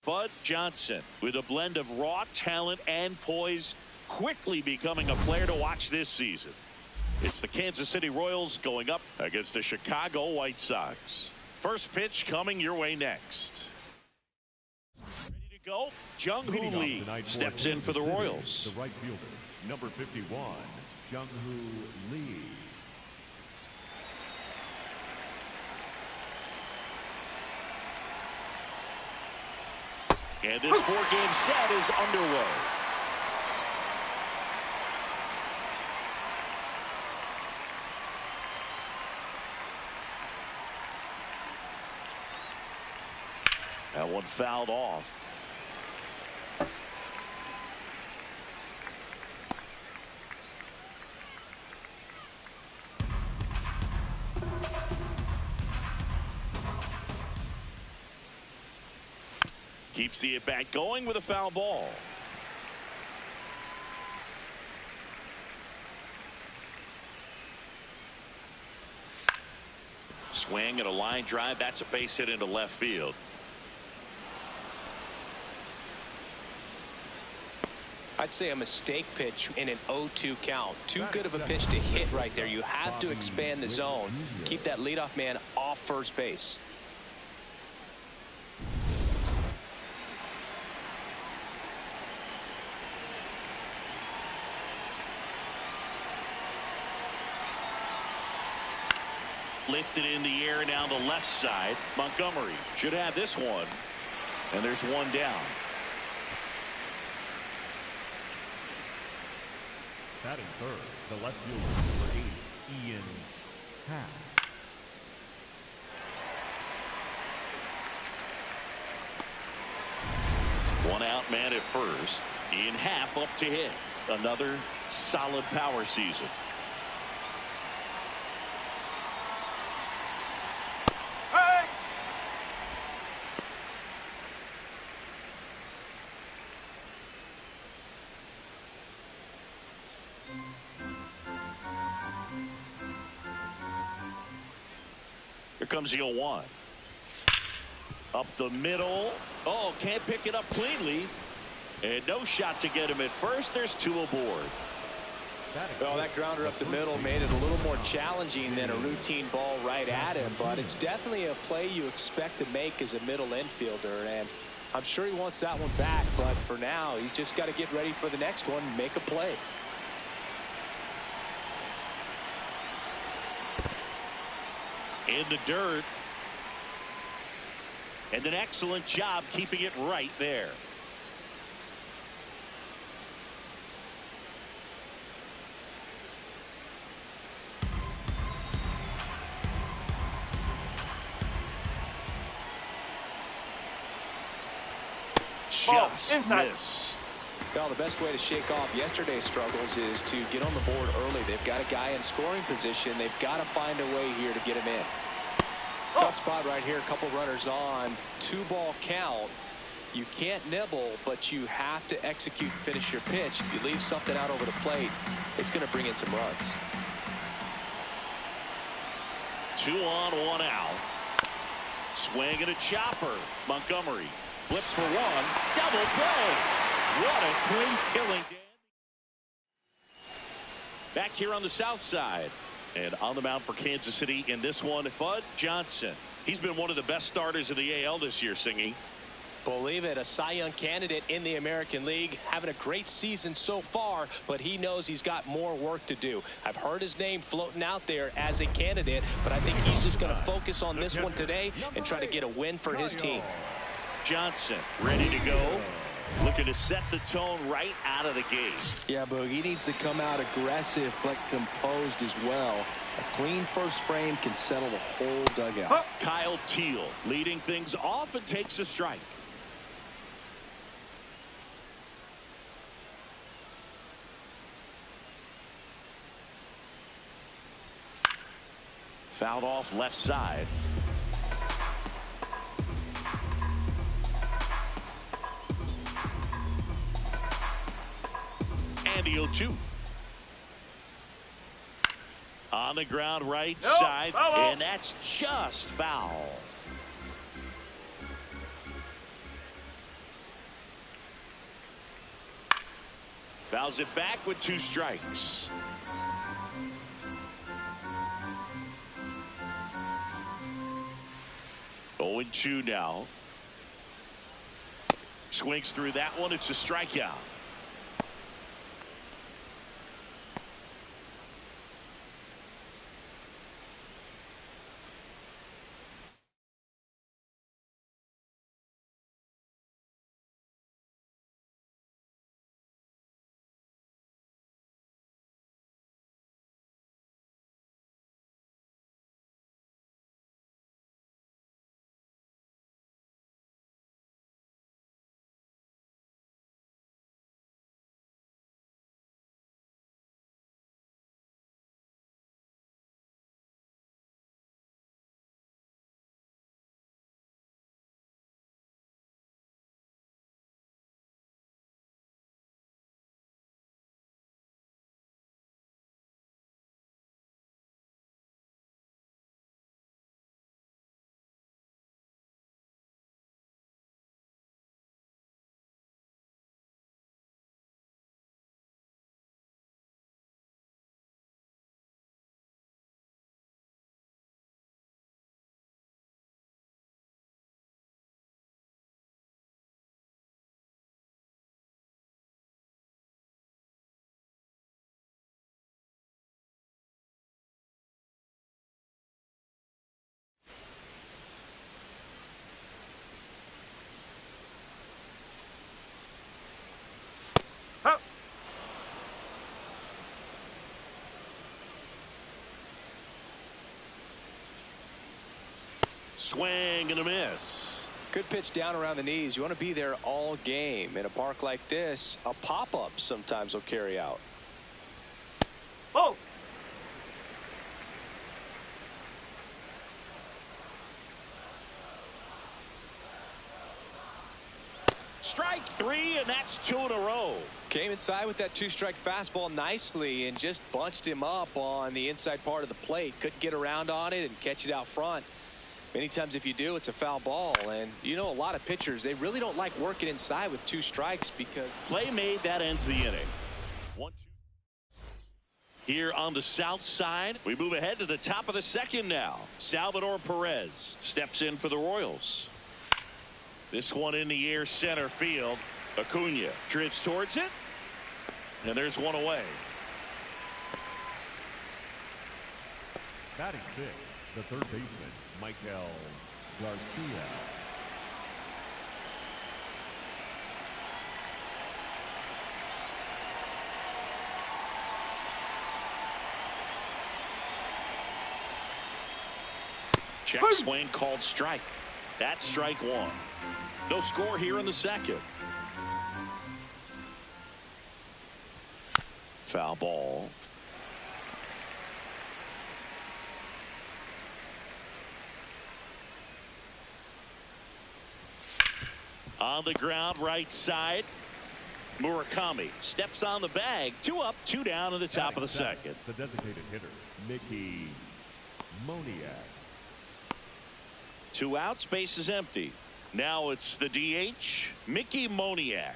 Bud Johnson, with a blend of raw talent and poise, quickly becoming a player to watch this season. It's the Kansas City Royals going up against the Chicago White Sox. First pitch coming your way next. Ready to go? Jung-Hoo Lee steps in for the Royals. The right fielder, number 51, Jung-Hoo Lee. And this four-game set is underway. That one fouled off. Keeps the at-bat going with a foul ball. Swing and a line drive. That's a base hit into left field. I'd say a mistake pitch in an 0-2 count. Too good of a pitch to hit right there. You have to expand the zone. Keep that leadoff man off first base. Lifted in the air down the left side. Montgomery should have this one. And there's one down. Batting third, the left fielder, number 80, Ian Happ. One out man at first. Ian Happ up to hit. Another solid power season. Here comes the 0-1. Up the middle. Oh, can't pick it up cleanly. And no shot to get him at first. There's two aboard. Well, that grounder up the middle made it a little more challenging than a routine ball right at him, but it's definitely a play you expect to make as a middle infielder, and I'm sure he wants that one back, but for now, he's just got to get ready for the next one and make a play. In the dirt. And an excellent job keeping it right there. Just missed. Well, the best way to shake off yesterday's struggles is to get on the board early. They've got a guy in scoring position. They've got to find a way here to get him in. Tough spot right here. A couple runners on. 2-ball count. You can't nibble, but you have to execute and finish your pitch. If you leave something out over the plate, it's going to bring in some runs. 2 on, 1 out. Swing and a chopper. Montgomery flips for one. Double play. What a clean killing. Back here on the south side. And on the mound for Kansas City in this one, Bud Johnson. He's been one of the best starters in the AL this year, Singy. Believe it, a Cy Young candidate in the American League, having a great season so far, but he knows he's got more work to do. I've heard his name floating out there as a candidate, but I think he's just going to focus on this one today and try to get a win for his team. Johnson ready to go. Looking to set the tone right out of the gate. Yeah, Boog, he needs to come out aggressive but composed as well. A clean first frame can settle the whole dugout. Kyle Teel leading things off and takes a strike. Fouled off left side. and the 0-2. On the ground right side, and that's just foul. Fouls it back with 2 strikes. Oh, 0-2 now. Swings through that one. It's a strikeout. Swing and a miss. Good pitch down around the knees. You want to be there all game. In a park like this, a pop-up sometimes will carry out. Oh! Strike 3, and that's 2 in a row. Came inside with that 2-strike fastball nicely and just bunched him up on the inside part of the plate. Couldn't get around on it and catch it out front. Many times if you do, it's a foul ball. And you know, a lot of pitchers, they really don't like working inside with 2 strikes because play made, that ends the inning. 1-2. Here on the south side, we move ahead to the top of the second now. Salvador Perez steps in for the Royals. This one in the air, center field. Acuna drifts towards it, and there's one away. Batting 6, the third baseman, Michael Garcia. Check swing called strike. That's strike 1. No score here in the second. Foul ball. On the ground right side, Murakami steps on the bag. 2 up, 2 down in the top of the second. The designated hitter, Mickey Moniak. 2 outs, base is empty. Now it's the DH, Mickey Moniak.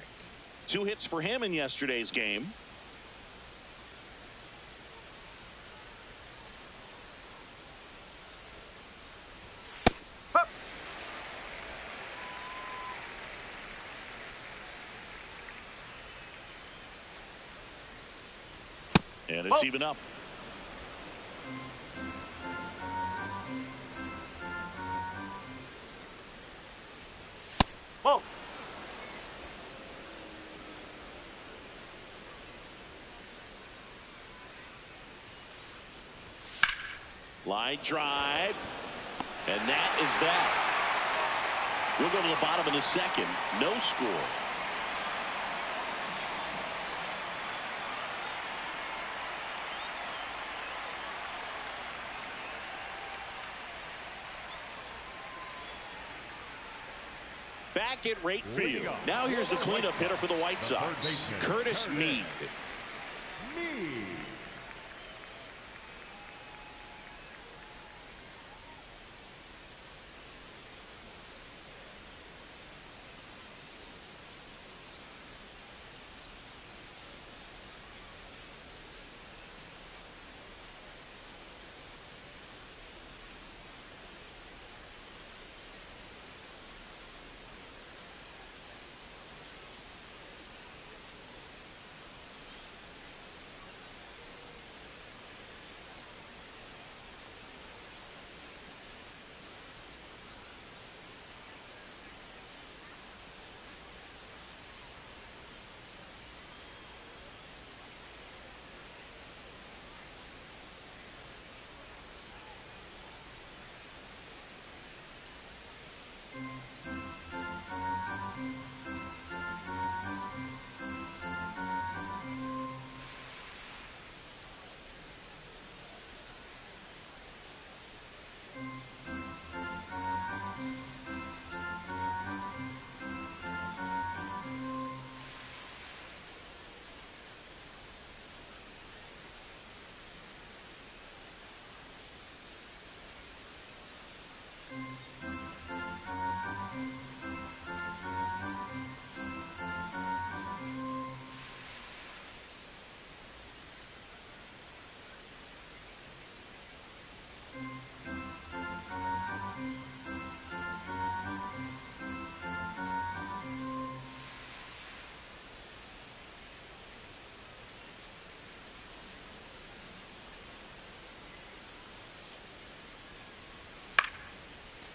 2 hits for him in yesterday's game. And it's even up. Whoa. Line drive. And that is that. We'll go to the bottom of the second. No score. Back at right field. Now here's the cleanup hitter for the White Sox, Curtis Mead.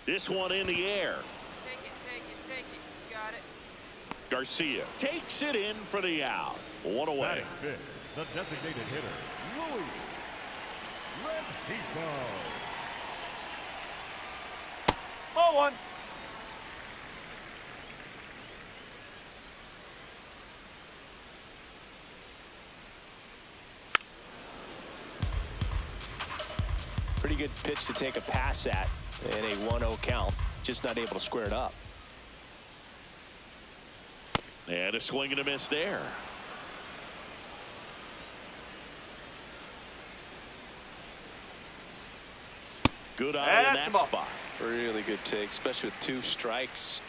This one in the air. Take it. You got it. Garcia takes it in for the out. One away. Batting fifth, the designated hitter, Luis Rengifo. Ball one. Pretty good pitch to take a pass at in a 1-0 count. Just not able to square it up. And a swing and a miss there. Good eye in that spot. Really good take, especially with 2 strikes.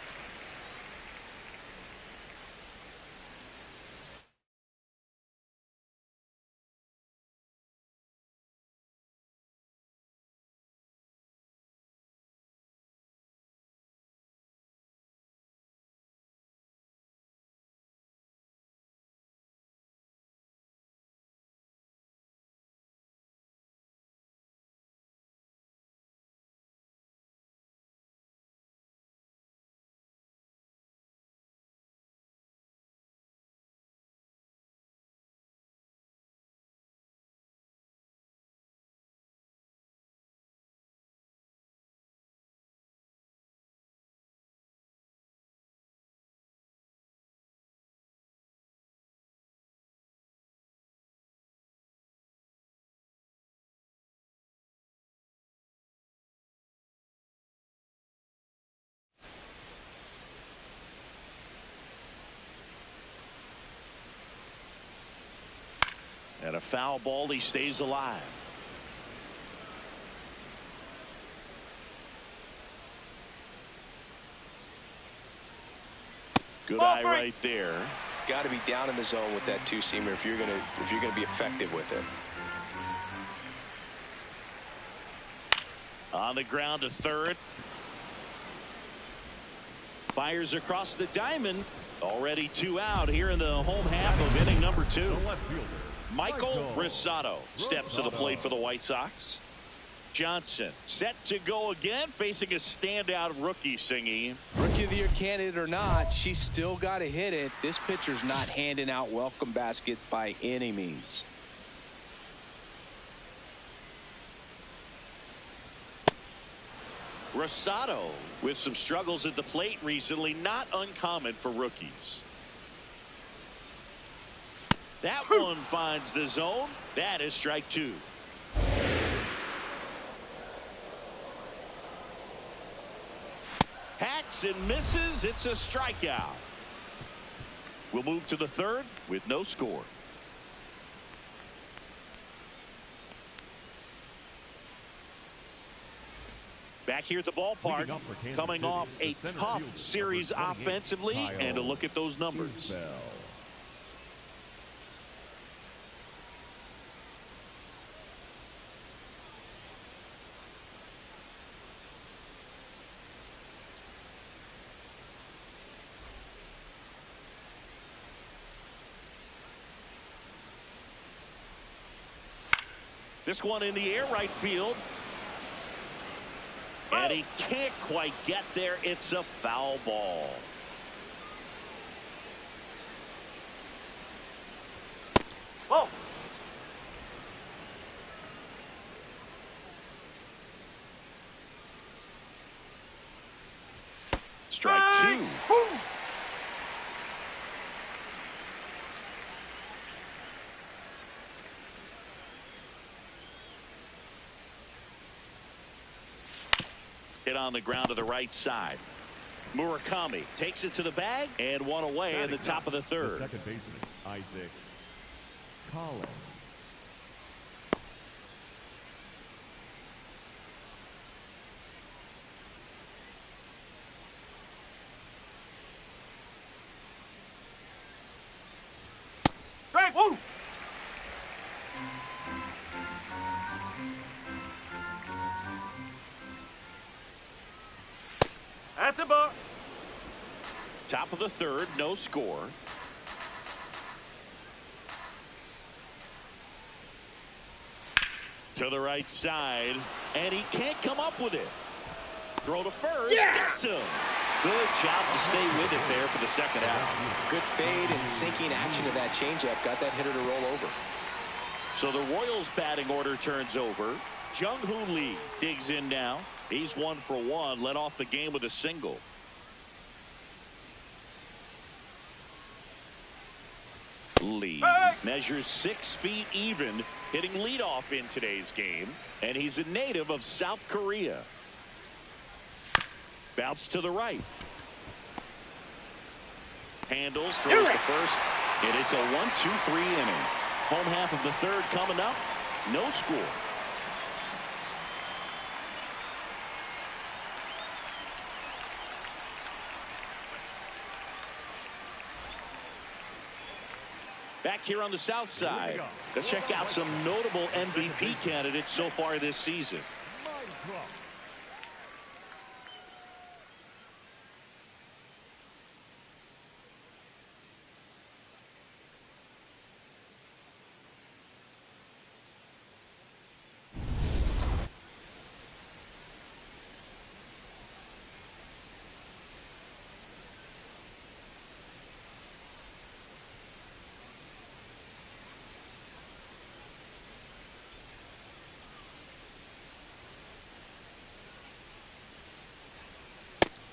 And a foul ball. He stays alive. Good eye right there. Got to be down in the zone with that 2-seamer if you're gonna be effective with it. On the ground to third. Fires across the diamond. Already 2 out here in the home half of inning number 2. The left fielder, Michael Rosado steps to the plate for the White Sox. Johnson set to go again, facing a standout rookie. Singy. Rookie of the Year candidate or not, she's still got to hit it. This pitcher's not handing out welcome baskets by any means. Rosado with some struggles at the plate recently, not uncommon for rookies. That one finds the zone. That is strike 2. Hacks and misses. It's a strikeout. We'll move to the third with no score. Back here at the ballpark, coming off a tough series offensively, and a look at those numbers. This one in the air, right field. And he can't quite get there. It's a foul ball. Whoa. Strike two. Woo. Hit on the ground to the right side. Murakami takes it to the bag and one away in the top of the third. The second baseman, Isaac Collins. Strike. Woo. That's a ball. Top of the third, no score. To the right side, and he can't come up with it. Throw to first, gets him. Good job to stay with it there for the second out. Good fade and sinking action of that changeup. Got that hitter to roll over. So the Royals batting order turns over. Jung-Hoo Lee digs in now. He's 1 for 1, led off the game with a single. Lee measures 6 feet even, hitting leadoff in today's game, and he's a native of South Korea. Bounce to the right. Handles, throws to first, and it's a 1-2-3 inning. Home half of the third coming up, no score. Back here on the south side, let's check out some notable MVP candidates so far this season.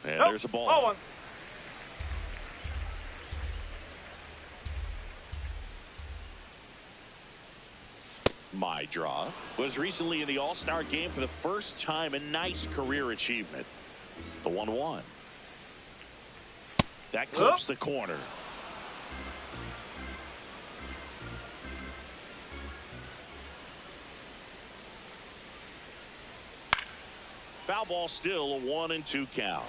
And there's a ball. Ball one. My draw was recently in the All-Star game for the first time. A nice career achievement. The 1-1. That clips the corner. Foul ball, still a 1-2 count.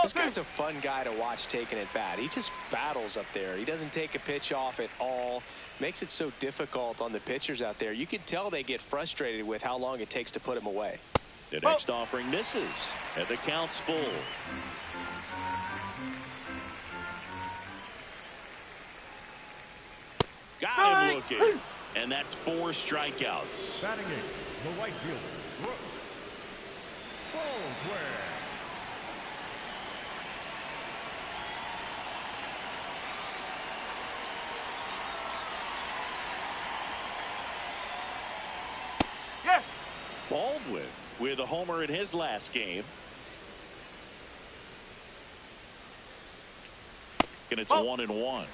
This guy's a fun guy to watch taking at bat. He just battles up there. He doesn't take a pitch off at all. Makes it so difficult on the pitchers out there. You can tell they get frustrated with how long it takes to put him away. The next offering misses, and the count's full. Got him looking, and that's 4 strikeouts. Batting eighth, the right fielder, Brooks Baldwin. Yes. Baldwin with a homer in his last game. And it's 1-1.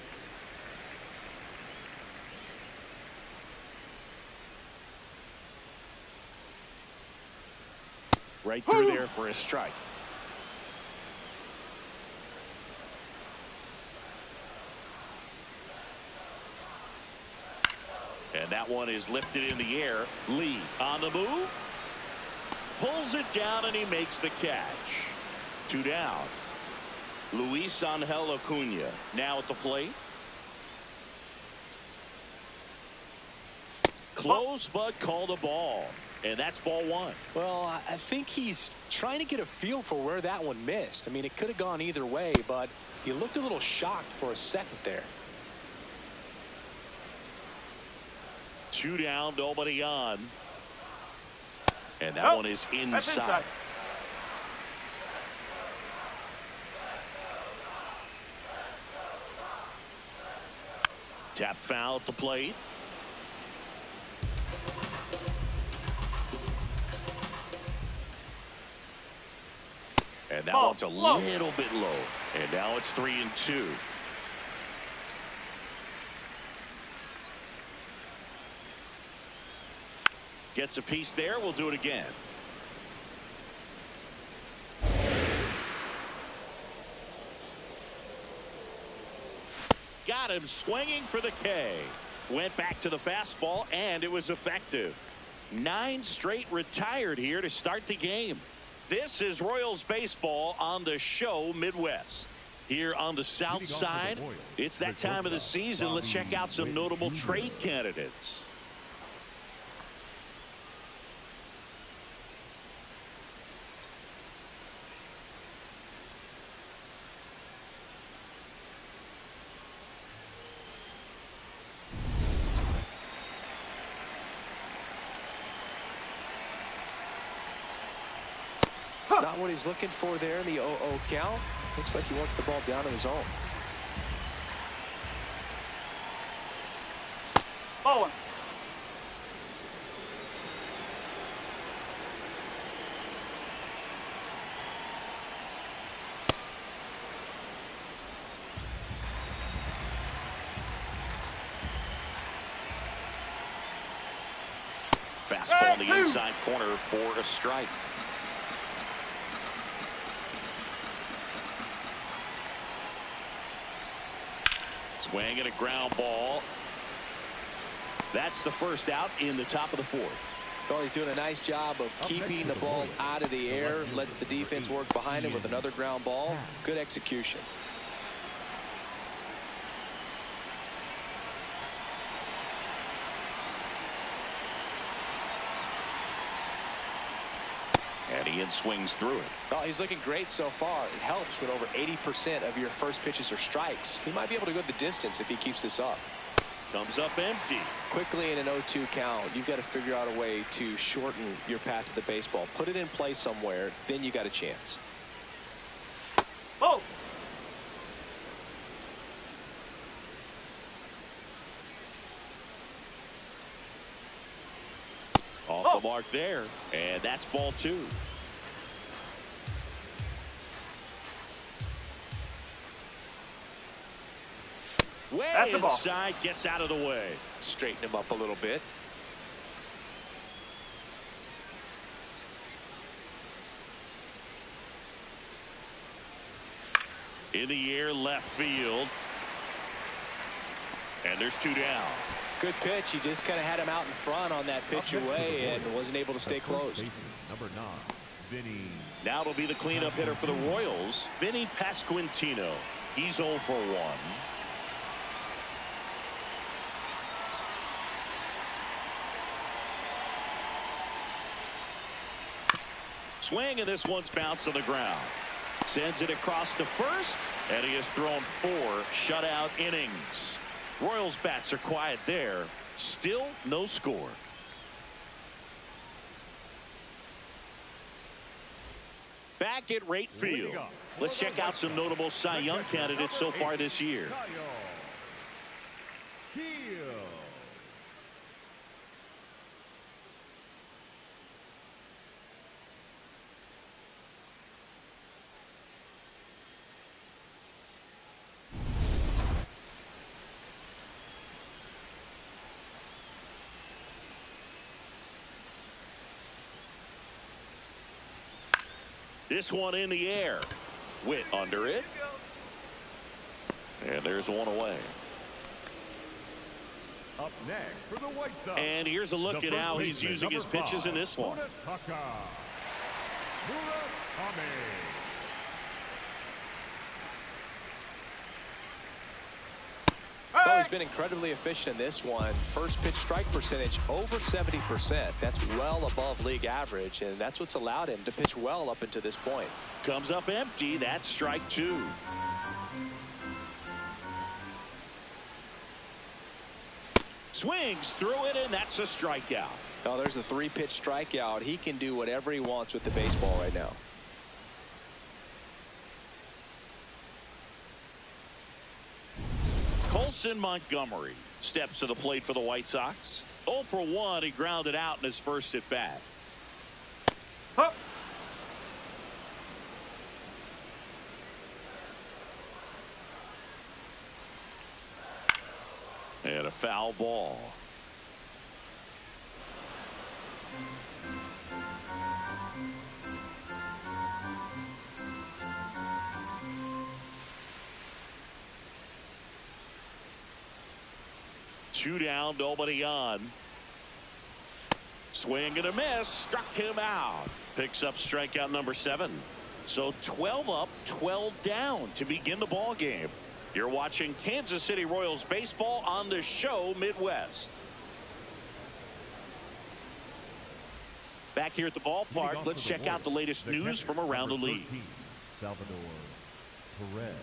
Right through there for a strike. that one is lifted in the air. Lee on the move. Pulls it down, and he makes the catch. 2 down. Luis Angel Acuna now at the plate. Close, but called a ball. And that's ball 1. Well, I think he's trying to get a feel for where that one missed. I mean, it could have gone either way, but he looked a little shocked for a second there. 2 down, nobody on. And that one is inside. Tap foul at the plate. And that one's a little bit low. And now it's 3-2. Gets a piece there. We'll do it again. Got him swinging for the K. Went back to the fastball, and it was effective. 9 straight retired here to start the game. This is Royals baseball on the show Midwest. Here on the south side, it's that time of the season. Let's check out some notable trade candidates. Not what he's looking for there in the 0-0 count. Looks like he wants the ball down in the zone. Ball 1. Fastball in the inside corner for a strike. Swing and a ground ball. That's the first out in the top of the 4th. Well, he's doing a nice job of keeping the ball out of the air. Lets the defense work behind him with another ground ball. Good execution. And Ian swings through it. Well, he's looking great so far. It helps when over 80% of your first pitches are strikes. He might be able to go the distance if he keeps this up. Comes up empty. Quickly in an 0-2 count, you've got to figure out a way to shorten your path to the baseball. Put it in play somewhere, then you got a chance. Oh! Off the mark there. And that's ball 2. Way That's the ball. inside, gets out of the way. Straighten him up a little bit. In the air, left field. And there's 2 down. Good pitch. He just kind of had him out in front on that pitch away and wasn't able to stay close. Number 9, Vinny. Now it'll be the cleanup hitter for the Royals, Vinny Pasquantino. He's 0 for 1. Swing, and this one's bounced on the ground. Sends it across to first, and he has thrown 4 shutout innings. Royals bats are quiet there. Still no score. Back at right field. Let's check out some notable Cy Young candidates so far this year. This one in the air. Witt under it. And there's one away. Up next for the White Sox. And here's a look the at first how he's baseman, using his number pitches 5, in this one. Munetaka. Murakami. Well, he's been incredibly efficient in this one. First pitch strike percentage over 70%. That's well above league average, and that's what's allowed him to pitch well up until this point. Comes up empty. That's strike 2. Swings through it, and that's a strikeout. Oh, there's a 3-pitch strikeout. He can do whatever he wants with the baseball right now. Colson Montgomery steps to the plate for the White Sox. 0 for 1. He grounded out in his first at bat. Huh. And a foul ball. Two down, nobody on. Swing and a miss. Struck him out. Picks up strikeout number 7. So 12 up, 12 down to begin the ball game. You're watching Kansas City Royals baseball on the show Midwest. Back here at the ballpark, let's check out the latest news from around the league. Salvador Perez.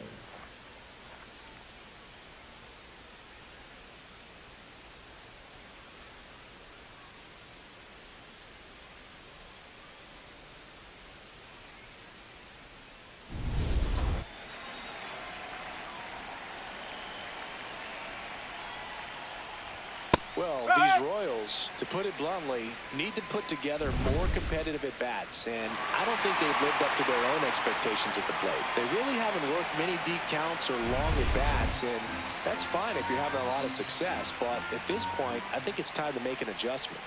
Well, these Royals, to put it bluntly, need to put together more competitive at-bats, and I don't think they've lived up to their own expectations at the plate. They really haven't worked many deep counts or long at-bats, and that's fine if you're having a lot of success, but at this point, I think it's time to make an adjustment.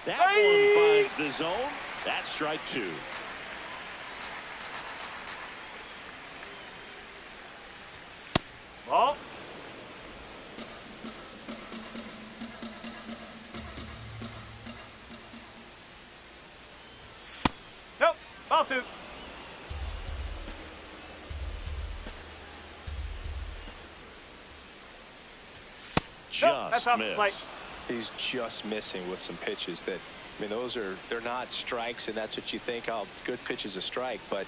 That one finds the zone. That's strike 2. Ball. Nope. Ball 2. Just off the plate. missed. He's just missing with some pitches that, I mean, they're not strikes, and that's what you think, oh, good pitch is a strike, but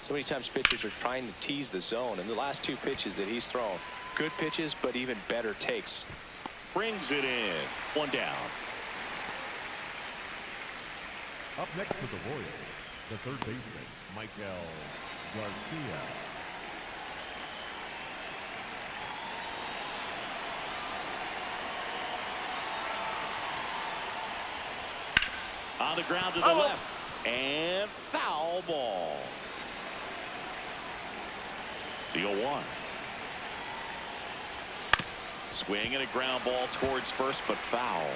so many times pitchers are trying to tease the zone, and the last 2 pitches that he's thrown, good pitches, but even better takes. Brings it in. 1 down. Up next for the Royals, the third baseman, Michael Garcia. On the ground to the left. And foul ball. The 0-1. Swing and a ground ball towards first, but foul.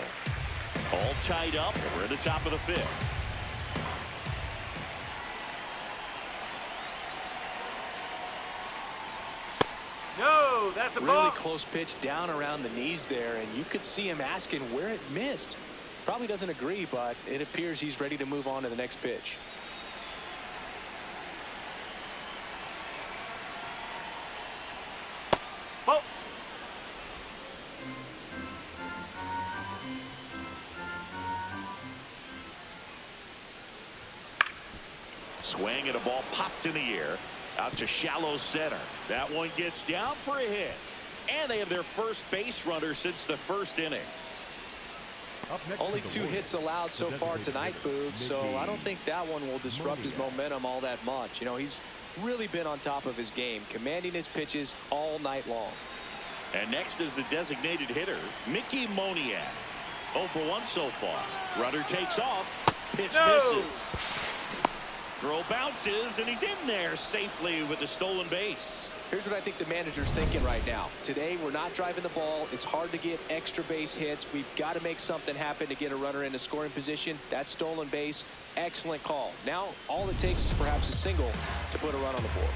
All tied up. We're at the top of the 5th. No, that's a ball. Really close pitch down around the knees there, and you could see him asking where it missed. Probably doesn't agree, but it appears he's ready to move on to the next pitch. Ball. Swing and a ball popped in the air. Out to shallow center. That one gets down for a hit. And they have their first base runner since the first inning. Only 2 hits allowed so far tonight, Boog, so I don't think that one will disrupt his momentum all that much. You know, he's really been on top of his game, commanding his pitches all night long. And next is the designated hitter, Mickey Moniak. 0 for 1 so far. Runner takes off. Pitch misses. Throw bounces, and he's in there safely with the stolen base. Here's what I think the manager's thinking right now. Today, we're not driving the ball. It's hard to get extra base hits. We've got to make something happen to get a runner into scoring position. That stolen base, excellent call. Now, all it takes is perhaps a single to put a run on the board.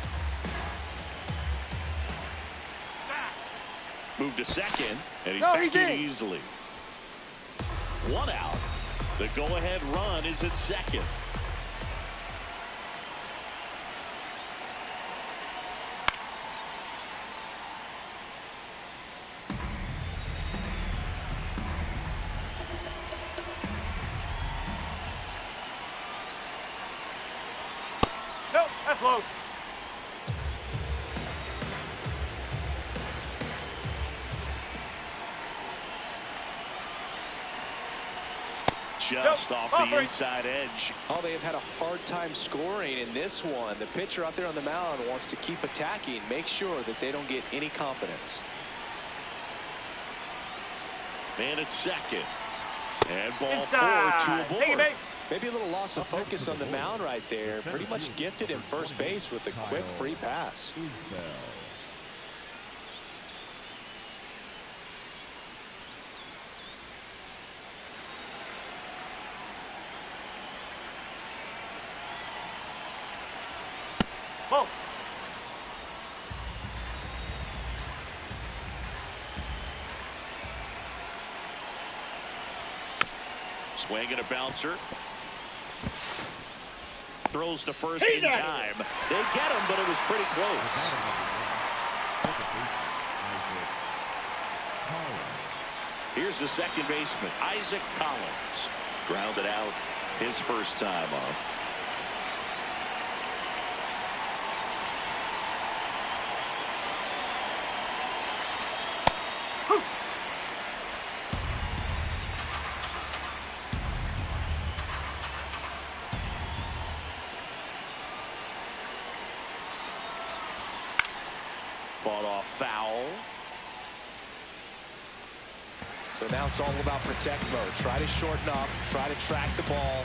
Move to second, and he's No, back he's in in. easily. One out. The go-ahead run is at second. Nope, that's low. Just Nope. off Ball the three. inside edge. Oh, they have had a hard time scoring in this one. The pitcher out there on the mound wants to keep attacking, make sure that they don't get any confidence. Man at second. And ball Inside. 4, 2 Take it, aboard. babe. Maybe a little loss of focus on the mound right there. Pretty much gifted him first base with a quick free pass. Isbell. Ball. Swing and a bouncer. Throws to first in time. They get him, but it was pretty close. Here's the second baseman, Isaac Collins. Grounded out his first time up. Fought off foul. So now it's all about protect mode. Try to shorten up, try to track the ball,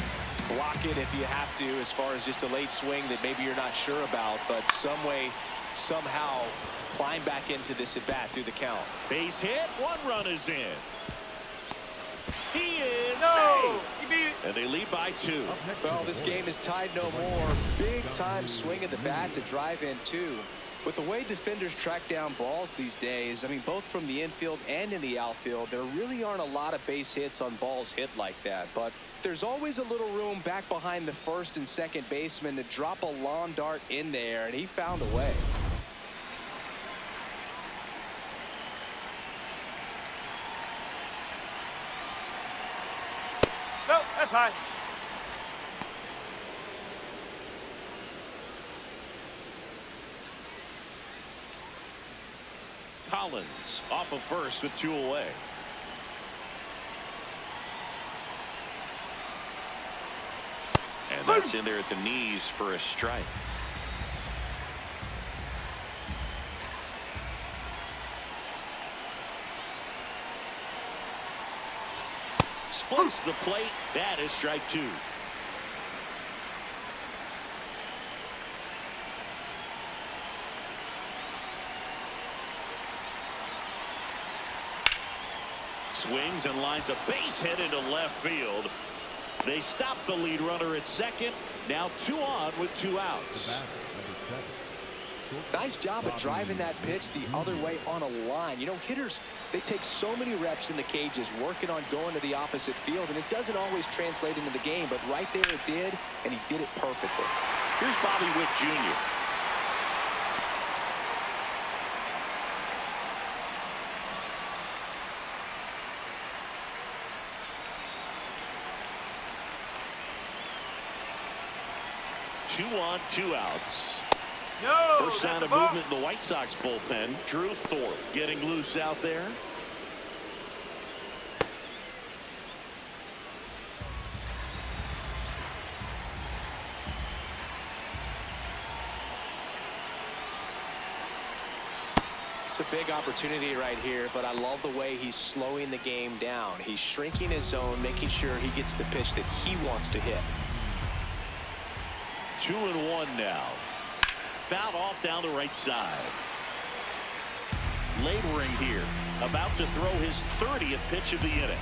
block it if you have to, as far as just a late swing that maybe you're not sure about, but some way, somehow climb back into this at bat through the count. Base hit. One run is in. He is No, safe. you beat it. And they lead by 2. Well, this game is tied no more. Big time swing of the bat to drive in two. With the way defenders track down balls these days, I mean, both from the infield and in the outfield, there really aren't a lot of base hits on balls hit like that. But there's always a little room back behind the first and second baseman to drop a lawn dart in there, and he found a way. Nope, that's high. Collins off of first with 2 away. And that's in there at the knees for a strike. Splits the plate. That is strike 2. Swings and lines a base hit into left field. They stop the lead runner at second. Now 2 on with 2 outs. Nice job of driving that pitch the other way on a line. You know, hitters, they take so many reps in the cages working on going to the opposite field, and it doesn't always translate into the game, but right there it did, and he did it perfectly. Here's Bobby Witt Jr. Two on, 2 outs. No, First sign that's of a ball. movement in the White Sox bullpen. Drew Thorpe getting loose out there. It's a big opportunity right here, but I love the way he's slowing the game down. He's shrinking his zone, making sure he gets the pitch that he wants to hit. 2-1 now. Fouled off down the right side. Laboring here. About to throw his 30th pitch of the inning.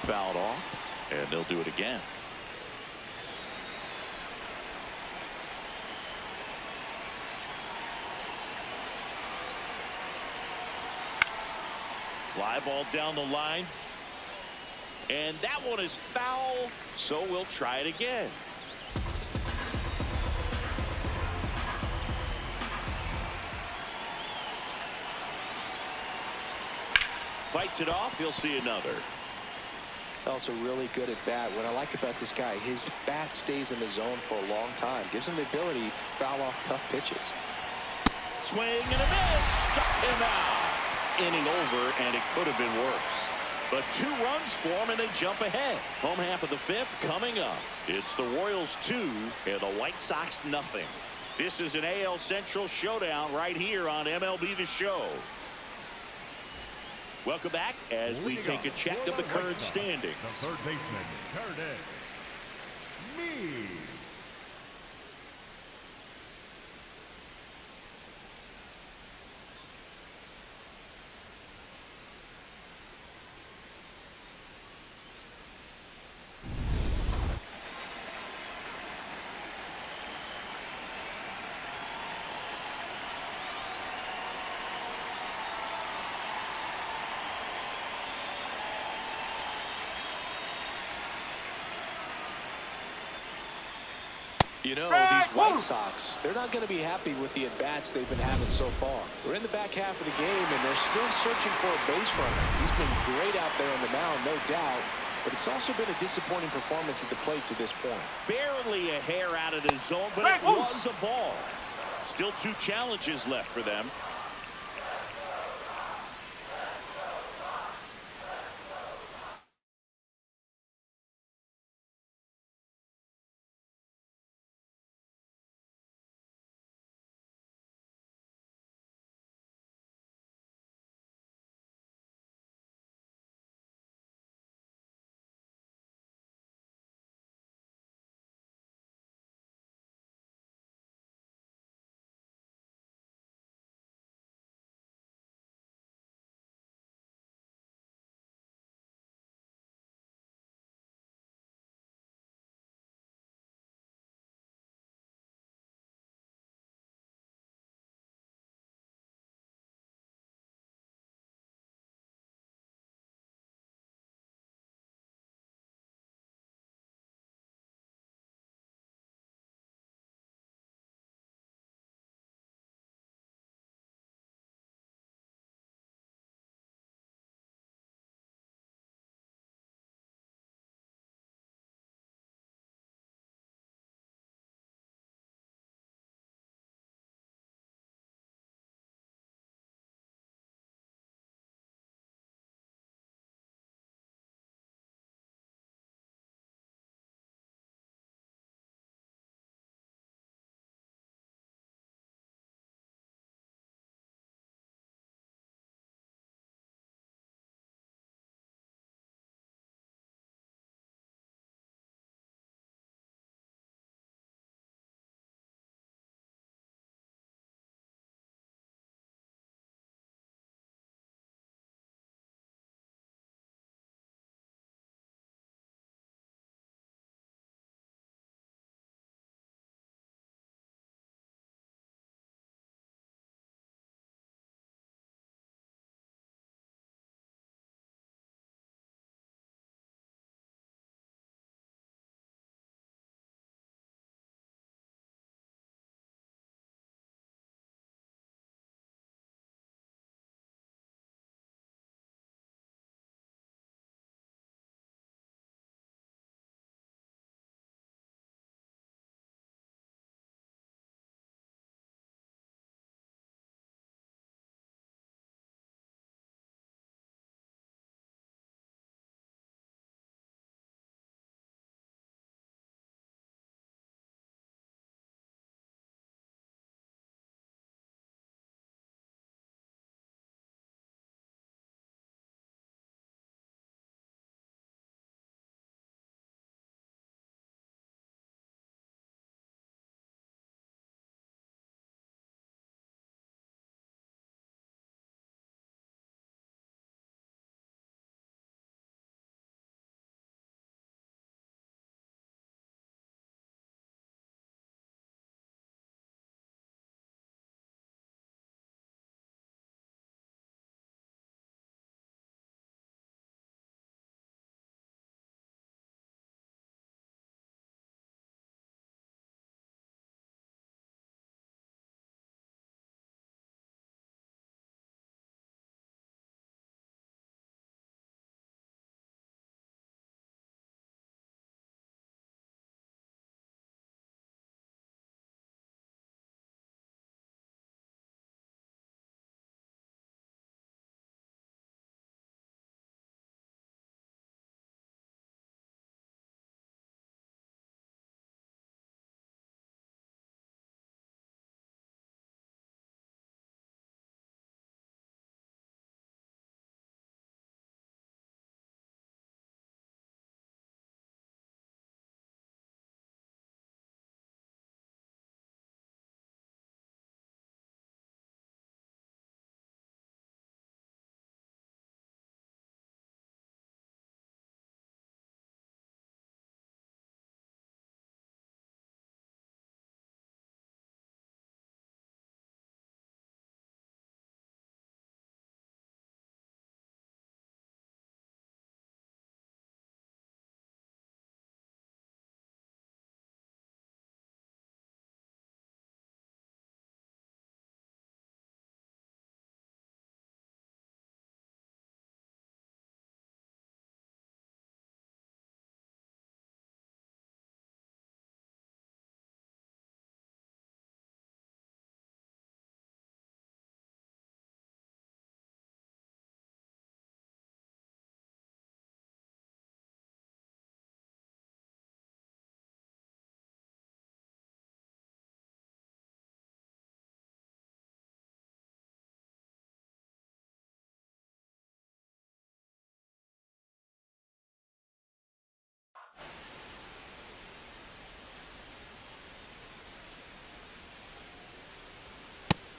Fouled off, and they'll do it again. Fly ball down the line. And that one is foul, so we'll try it again. Fights it off. He'll see another. Also really good at bat. What I like about this guy, his bat stays in the zone for a long time. Gives him the ability to foul off tough pitches. Swing and a miss. Struck him out. Inning over, and it could have been worse. But 2 runs for him, and they jump ahead. Home half of the 5th coming up. It's the Royals 2 and the White Sox nothing. This is an AL Central showdown right here on MLB The Show. Welcome back as we take a check of the current standings. The third baseman, Curtis Mead. You know, these White Sox, they're not going to be happy with the at-bats they've been having so far. We're in the back half of the game, and they're still searching for a base runner. He's been great out there on the mound, no doubt, but it's also been a disappointing performance at the plate to this point. Barely a hair out of the zone, but it was a ball. Still 2 challenges left for them.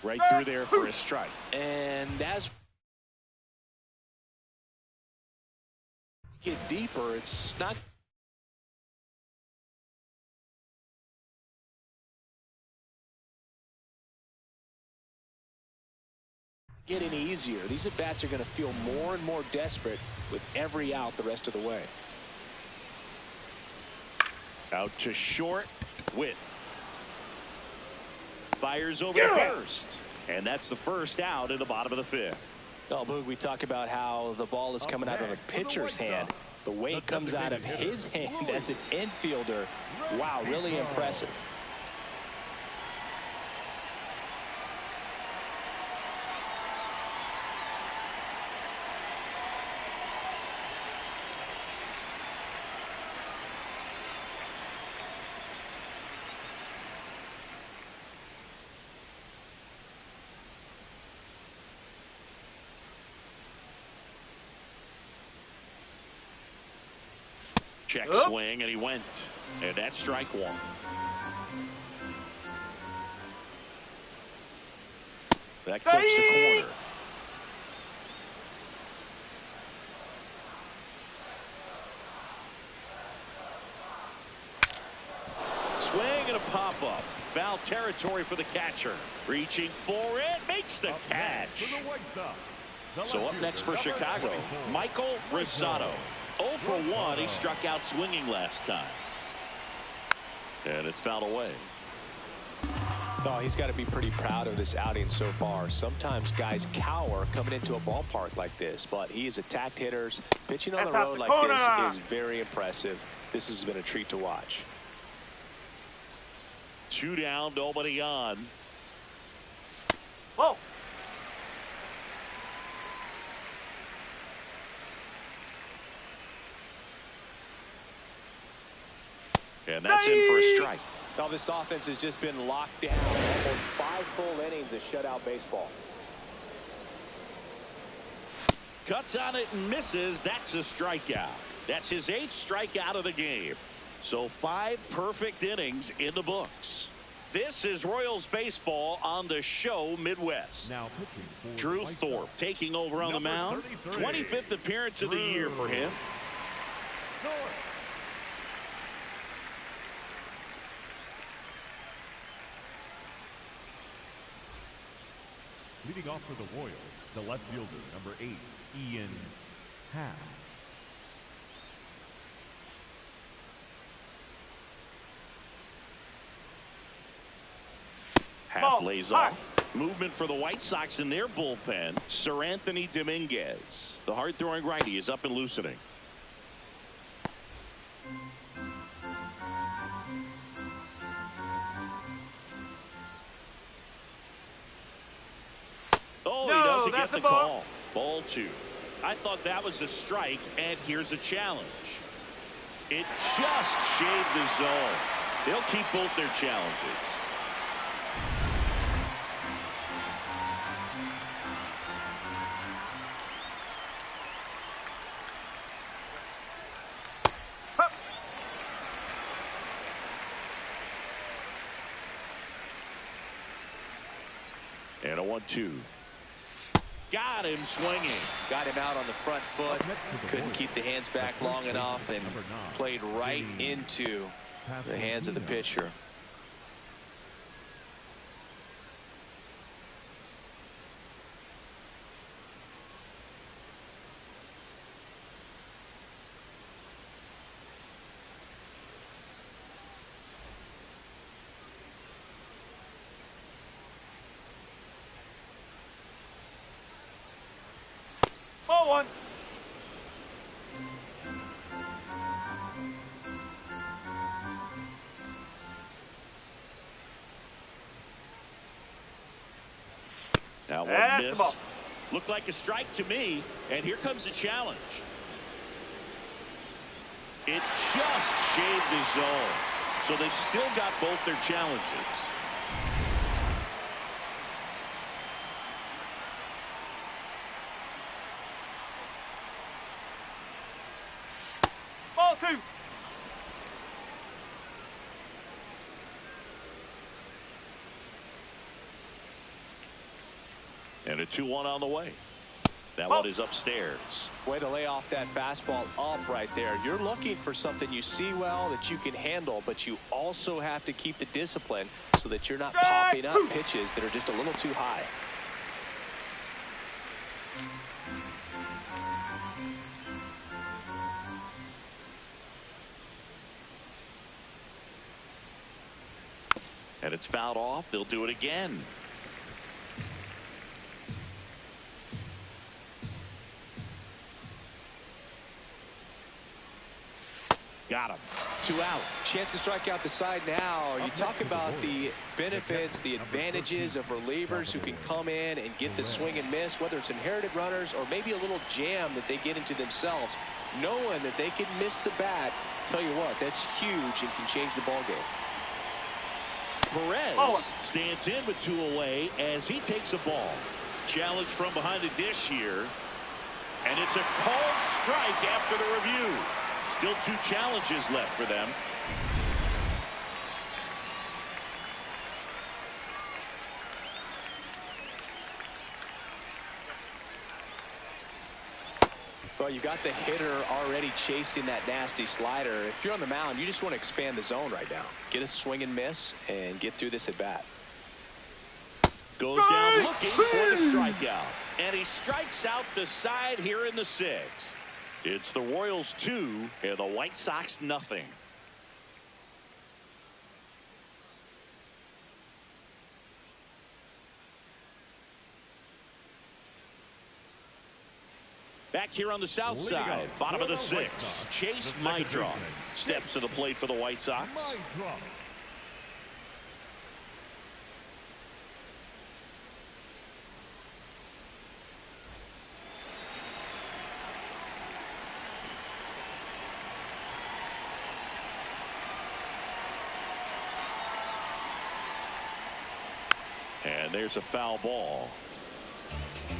Right through there for a strike. And as we get deeper, it's not get any easier. These at-bats are going to feel more and more desperate with every out the rest of the way. Out to short. Witt fires over to first. And that's the first out in the bottom of the fifth. Oh, Boog, we talk about how the ball is coming out of a pitcher's hand. The way it comes out of his hand as an infielder, wow, really impressive. Check swing, and he went. And that's strike one. That clips the corner. Swing and a pop-up. Foul territory for the catcher. Reaching for it. Makes the catch. So up next for Chicago, Michael Rosado. 0 for 1. He struck out swinging last time. And it's fouled away. Oh, he's got to be pretty proud of this outing so far. Sometimes guys cower coming into a ballpark like this, but he's attacked hitters. Pitching on the road like this is very impressive. This has been a treat to watch. 2 down, nobody on. Whoa. And that's in for a strike. Now this offense has just been locked down. Almost 5 full innings of shutout baseball. Cuts on it and misses. That's a strikeout. That's his 8th strikeout of the game. So 5 perfect innings in the books. This is Royals baseball on the show Midwest. Now pitching for Drew Thorpe taking over on the mound. 25th appearance of the year for him. Leading off for the Royals, the left fielder, number 8, Ian Happ. Happ lays off. Movement for the White Sox in their bullpen. Sir Anthony Dominguez. The hard-throwing righty is up and loosening. Oh, he doesn't get the call. Ball 2. I thought that was a strike, and here's a challenge. It just shaved the zone. They'll keep both their challenges. And a 1-2. Got him swinging. Got him out on the front foot. Couldn't keep the hands back long enough and played right into the hands of the pitcher. Ball 1. That one missed. Looked like a strike to me. And here comes the challenge. It just shaved the zone. So they've still got both their challenges. Ball 2. And a 2-1 on the way. That Oh. one is upstairs. Way to lay off that fastball up right there. You're looking for something you see well that you can handle, but you also have to keep the discipline so that you're not popping up pitches that are just a little too high. And it's fouled off. They'll do it again. Got him. 2 out. Chance to strike out the side now. You talk about the benefits, the advantages of relievers who can come in and get the swing and miss, whether it's inherited runners or maybe a little jam that they get into themselves. Knowing that they can miss the bat, tell you what, that's huge and can change the ball game. Perez stands in with 2 away as he takes a ball. Challenge from behind the dish here. And it's a called strike after the review. Still 2 challenges left for them. Well, you got the hitter already chasing that nasty slider. If you're on the mound, you just want to expand the zone right now. Get a swing and miss and get through this at bat. Goes down looking for the strikeout. And he strikes out the side here in the 6th. It's the Royals 2 and the White Sox nothing. Back here on the south side, bottom of the 6th, Chase Maedroff steps to the plate for the White Sox. And there's a foul ball.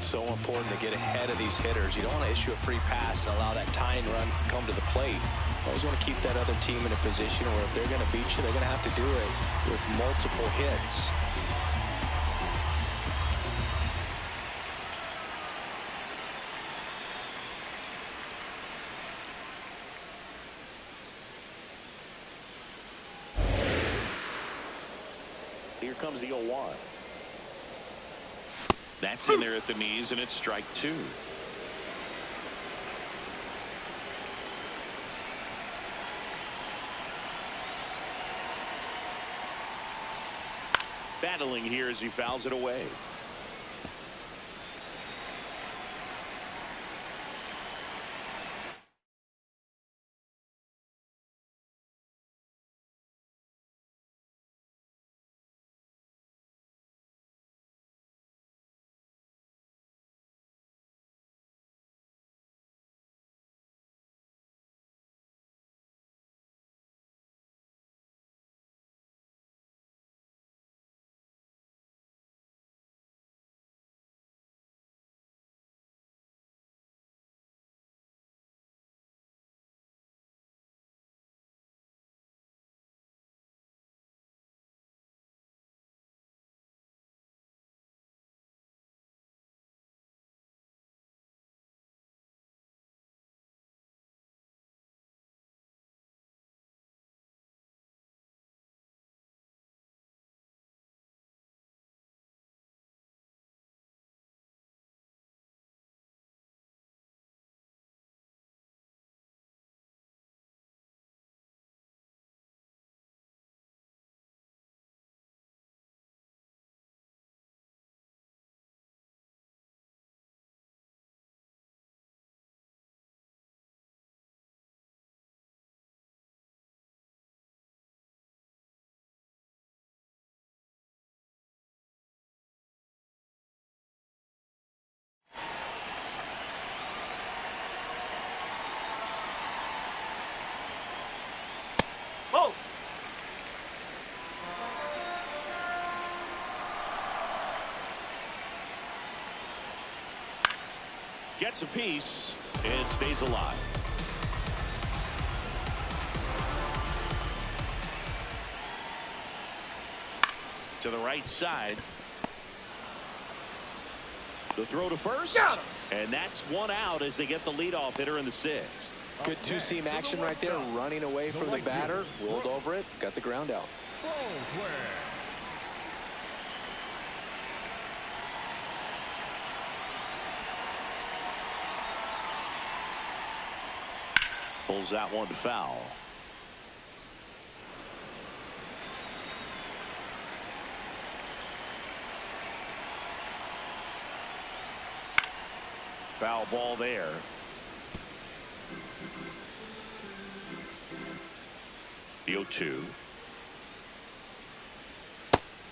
So important to get ahead of these hitters. You don't want to issue a free pass and allow that tying run to come to the plate. You always want to keep that other team in a position where if they're going to beat you, they're going to have to do it with multiple hits. Here comes the 0-1. That's in there at the knees, and it's strike 2. Battling here as he fouls it away. Whoa! Gets a piece and stays alive. To the right side. The throw to first. And that's one out as they get the leadoff hitter in the sixth. Good two-seam action right there, running away from the batter, rolled over it, got the ground out. Pulls that one foul. Foul ball there. The 0-2.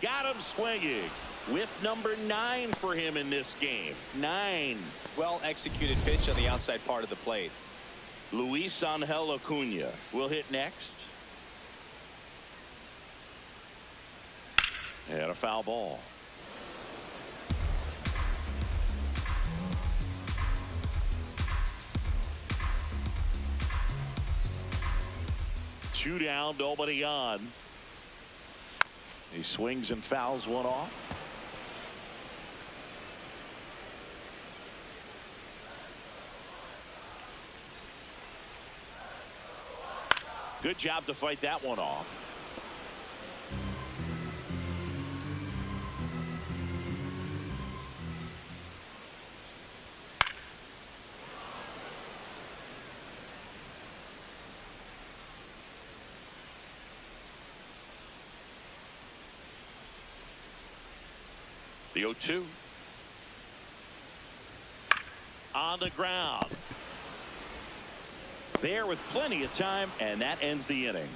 Got him swinging. With number 9 for him in this game. 9. Well executed pitch on the outside part of the plate. Luis Angel Acuna will hit next. And a foul ball. Two down, nobody on. He swings and fouls one off. Good job to fight that one off. The 0-2. On the ground. There with plenty of time, and that ends the inning.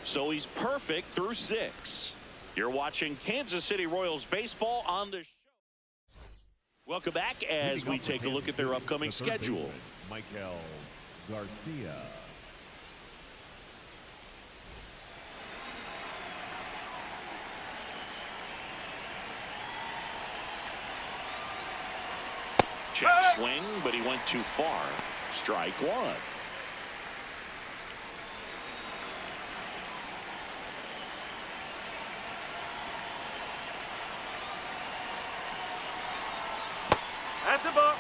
So he's perfect through 6. You're watching Kansas City Royals baseball on the show. Welcome back as we take a look at their upcoming schedule. Michael Garcia. Check swing, but he went too far. Strike one. That's the ball.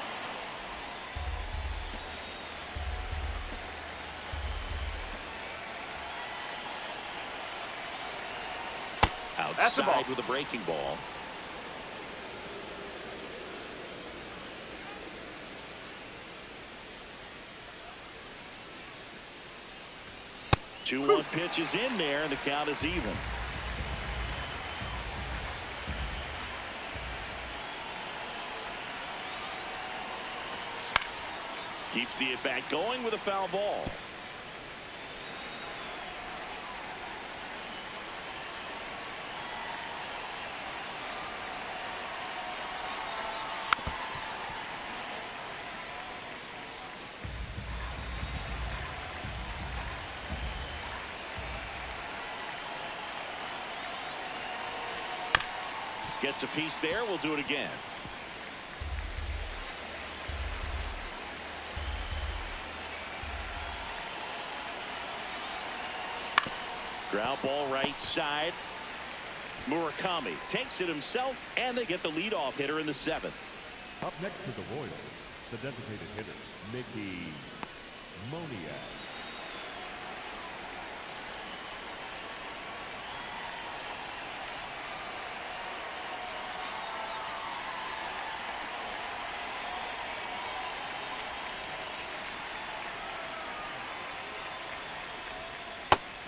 Outside with a breaking ball. Two-one pitch is in there, and the count is even. Keeps the at-bat going with a foul ball. Gets a piece there. We'll do it again. Ground ball right side. Murakami takes it himself, and they get the leadoff hitter in the 7th. Up next to the Royals, the designated hitter, Mickey Moniak.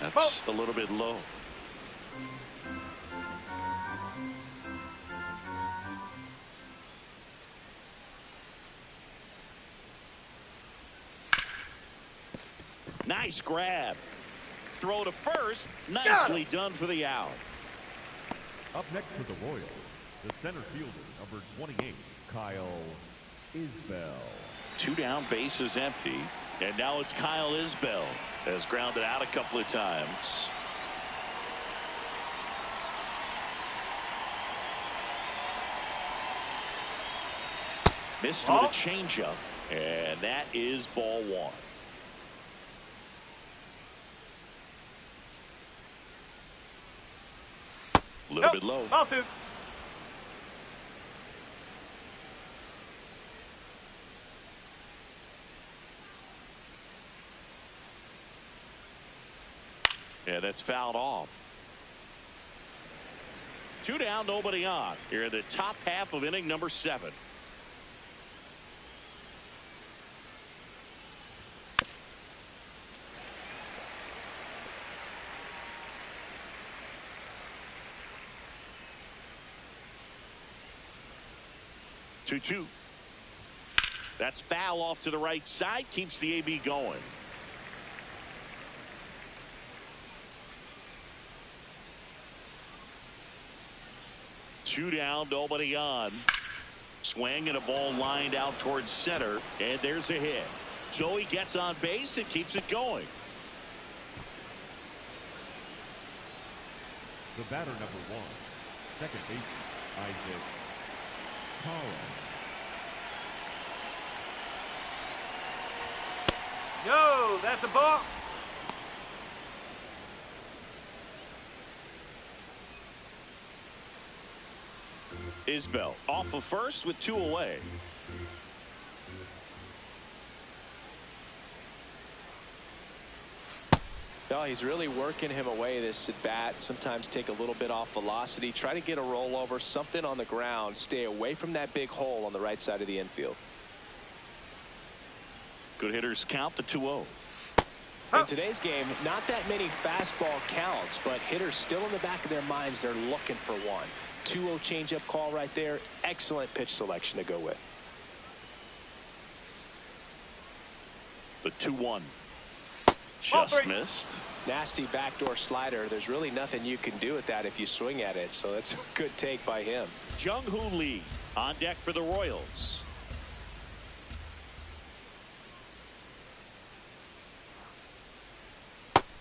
That's a little bit low. Nice grab. Throw to first. Nicely done for the out. Up next to the Royals, the center fielder, number 28, Kyle Isbell. Two down, base is empty. And now it's Kyle Isbell. Has grounded out a couple of times. Missed with a changeup, and that is ball 1. A little bit low. Ball 2. Yeah, that's fouled off. 2 down, nobody on. Here in the top half of inning number 7. Two. That's foul off to the right side. Keeps the AB going. Two down, nobody on. Swing and a ball lined out towards center. And there's a hit. So he gets on base and keeps it going. The batter number 1, second baseman, Isaac Paula. Yo, that's a ball. Isbell off of first with 2 away. No, he's really working him away this at bat. Sometimes take a little bit off velocity. Try to get a rollover, something on the ground. Stay away from that big hole on the right side of the infield. Good hitters count the 2-0. In today's game, not that many fastball counts, but hitters still in the back of their minds, they're looking for one. 2-0 changeup call right there. Excellent pitch selection to go with. The 2-1. Just missed. Nasty backdoor slider. There's really nothing you can do with that if you swing at it, so that's a good take by him. Jung-Hoo Lee on deck for the Royals.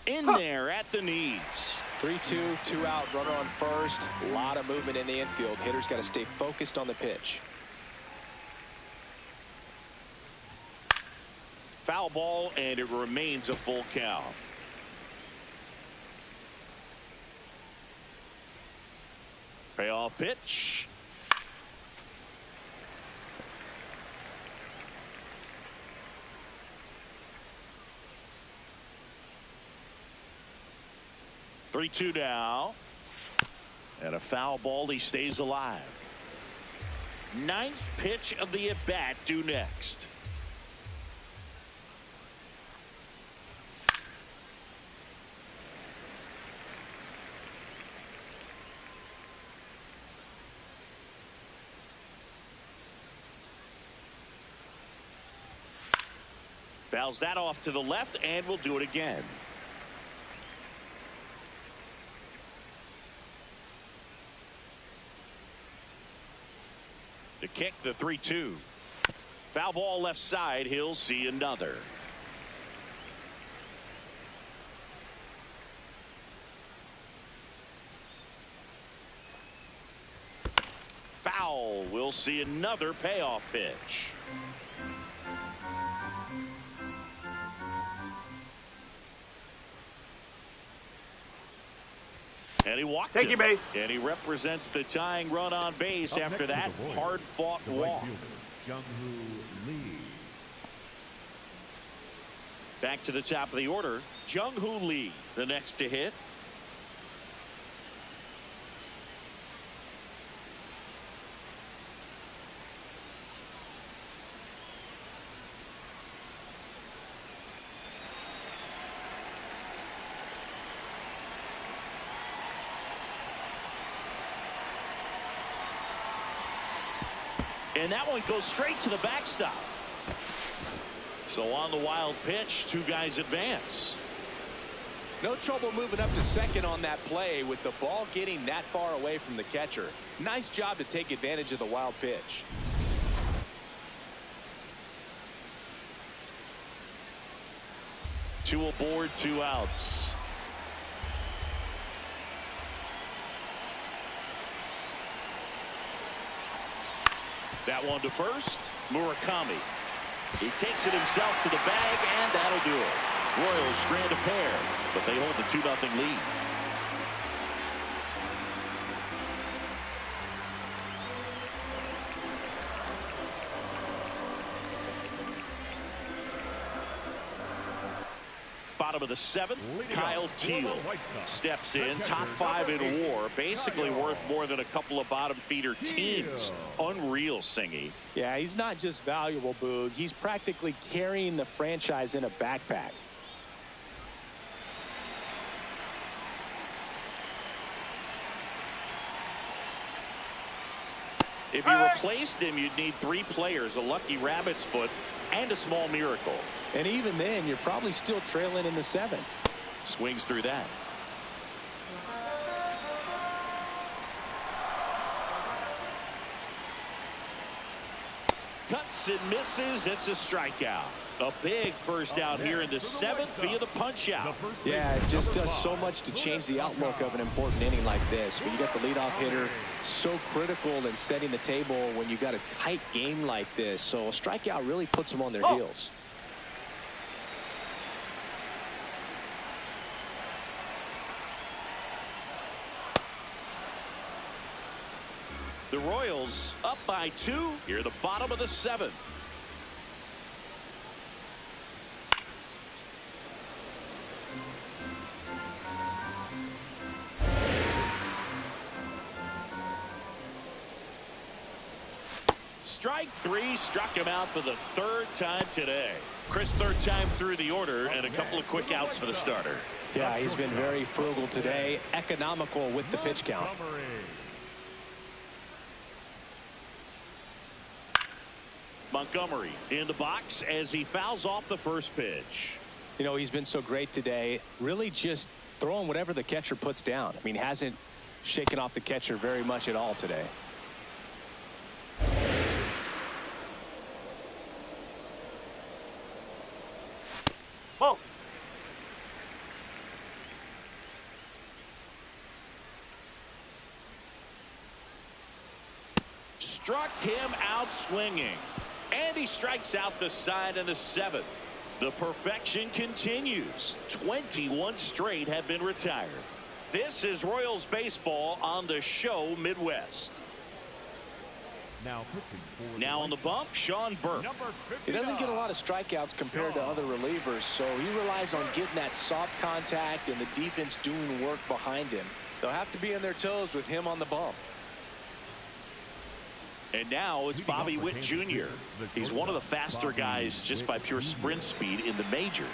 In there at the knees. 3-2, 2 out, runner on first. A lot of movement in the infield. Hitters got to stay focused on the pitch. Foul ball, and it remains a full count. Payoff pitch. Three-two now. And a foul ball. He stays alive. 9th pitch of the at-bat due next. Fouls that off to the left, and we'll do it again. To kick the 3-2. Foul ball left side. He'll see another. Foul. We'll see another payoff pitch. And he walked Take him. your base. And he represents the tying run on base Up after next that for the Royals, hard-fought the right walk. fielder, Jung-Hoo Lee. Back to the top of the order, Jung-Hoo Lee, the next to hit. And that one goes straight to the backstop. So on the wild pitch, 2 guys advance. No trouble moving up to second on that play with the ball getting that far away from the catcher. Nice job to take advantage of the wild pitch. Two aboard, 2 outs. That one to first, Murakami. He takes it himself to the bag, and that'll do it. Royals strand a pair, but they hold the 2-0 lead. Bottom bottom of the 7th, Leading Kyle off for the Teal White Sox, steps the in, catcher, top 5 number in 8, WAR, basically Kyle worth more than a couple of bottom feeder teams. Teal. Unreal, Singy. Yeah, he's not just valuable, Boog. He's practically carrying the franchise in a backpack. If you replaced him, you'd need 3 players, a lucky rabbit's foot, and a small miracle. And even then, you're probably still trailing in the 7th. Swings through that. Cuts and misses. It's a strikeout. A big first out here in the 7th via the punch out. Yeah, it just does so much to change the outlook of an important inning like this. When you got the leadoff hitter, so critical in setting the table when you got a tight game like this. So a strikeout really puts them on their heels. The Royals up by 2 here at the bottom of the 7th. Strike 3, struck him out for the 3rd time today. Chris, 3rd time through the order, and a couple of quick outs for the starter. Yeah, he's been very frugal today, economical with the pitch count. Montgomery in the box as he fouls off the first pitch. You know, he's been so great today, really just throwing whatever the catcher puts down. I mean, hasn't shaken off the catcher very much at all today. Ball. Struck him out swinging. And he strikes out the side in the 7th. The perfection continues. 21 straight have been retired. This is Royals baseball on the show Midwest. Now on the bump, Sean Burke. He doesn't get a lot of strikeouts compared to other relievers, so he relies on getting that soft contact and the defense doing work behind him. They'll have to be on their toes with him on the bump. And now it's Bobby Witt Jr. He's one of the faster guys just by pure sprint speed in the majors.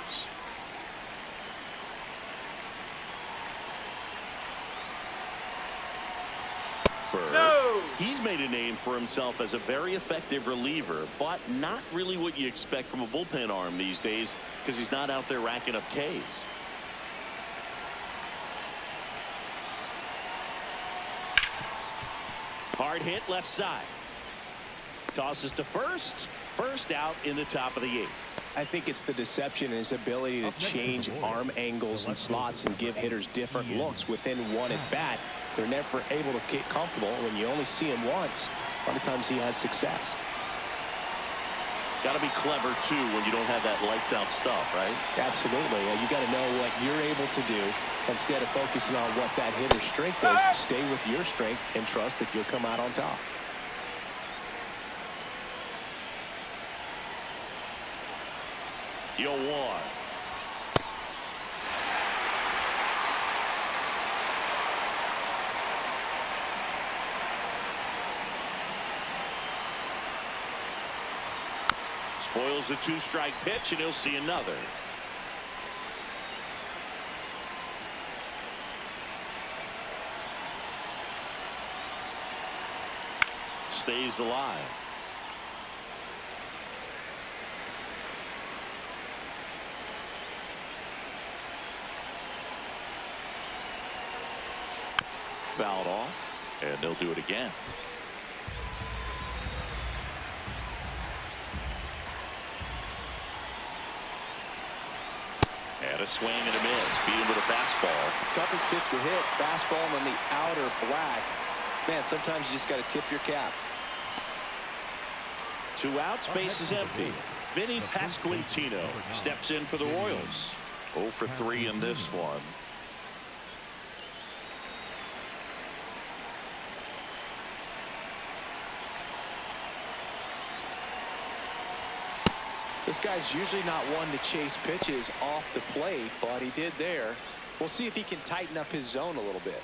No! He's made a name for himself as a very effective reliever, but not really what you expect from a bullpen arm these days because he's not out there racking up Ks. Hard hit left side. Tosses to first. First out in the top of the 8th. I think it's the deception and his ability to change arm angles and slots and give hitters different looks within one at bat. They're never able to get comfortable. When you only see him once, a lot of times he has success. Got to be clever too when you don't have that lights out stuff, right? Absolutely. You got to know what you're able to do instead of focusing on what that hitter's strength is. Stay with your strength and trust that you'll come out on top. Yo, 1. Spoils the 2-strike pitch, and he'll see another. Stays alive. Fouled off, and they'll do it again. And a swing and a miss. Beat him with a fastball. Toughest pitch to hit, fastball on the outer black. Man, sometimes you just got to tip your cap. 2 outs, base is empty. Vinny Pasquantino steps in for the Royals. 0 for 3 in this one. The This guy's usually not one to chase pitches off the plate, but he did there. We'll see if he can tighten up his zone a little bit.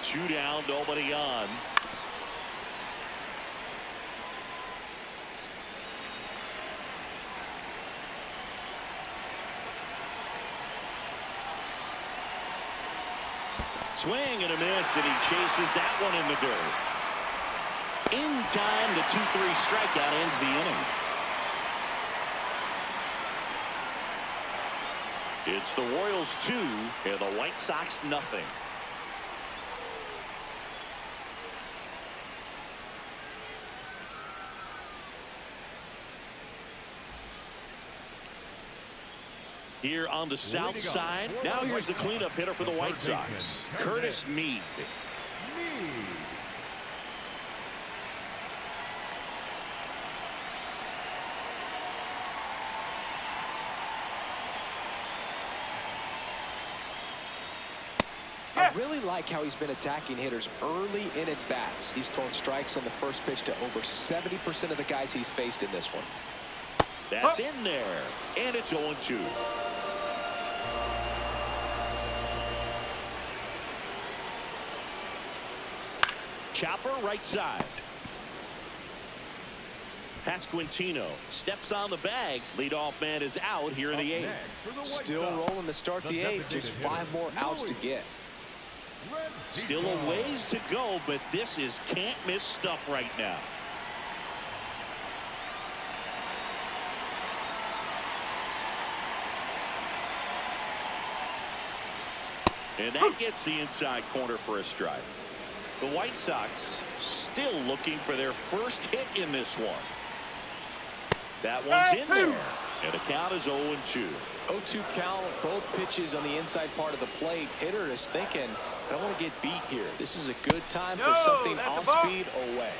Two down, nobody on. Swing and a miss, and he chases that one in the dirt. In time, the 2-3 strikeout ends the inning. It's the Royals 2 and the White Sox nothing. Here on the south side, now here's the cleanup hitter for the White Sox, Curtis Mead. I really like how he's been attacking hitters early in at-bats. He's thrown strikes on the first pitch to over 70% of the guys he's faced in this one. That's in there, and it's 0-2. Chopper right side. Pasquantino steps on the bag. Leadoff man is out here in the 8th. Still rolling to start the 8th. Just 5 more outs to get. Still a ways to go, but this is can't miss stuff right now. And that gets the inside corner for a strike. The White Sox still looking for their first hit in this one. That one's in there. And the count is 0-2. 0-2 count, both pitches on the inside part of the plate. Hitter is thinking, I don't want to get beat here. This is a good time for something off speed away.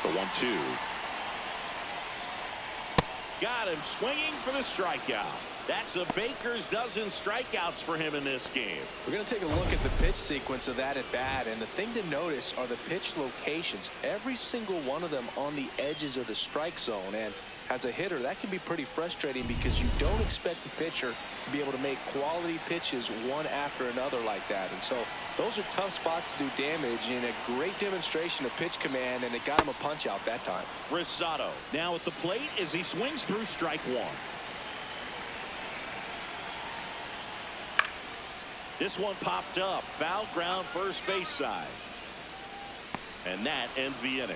The 1-2. Got him swinging for the strikeout. That's a baker's dozen strikeouts for him in this game. We're going to take a look at the pitch sequence of that at bat, and the thing to notice are the pitch locations. Every single one of them on the edges of the strike zone, and as a hitter, that can be pretty frustrating because you don't expect the pitcher to be able to make quality pitches one after another like that. And so those are tough spots to do damage, and a great demonstration of pitch command, and it got him a punch out that time. Rosado now at the plate as he swings through strike one. This one popped up. Foul ground first base side. And that ends the inning.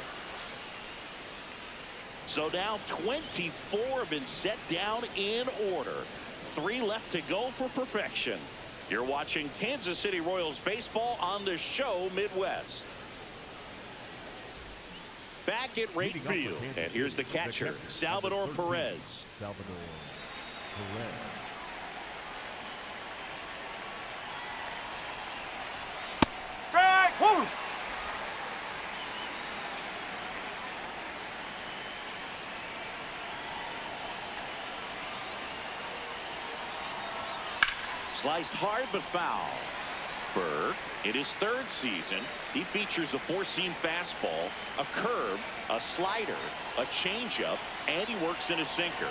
So now 24 have been set down in order. 3 left to go for perfection. You're watching Kansas City Royals baseball on the show Midwest. Back at right field. And here's the catcher, Salvador Perez. Salvador Perez. Sliced hard but foul. Berg, in his 3rd season, he features a 4-seam fastball, a curve, a slider, a changeup, and he works in a sinker.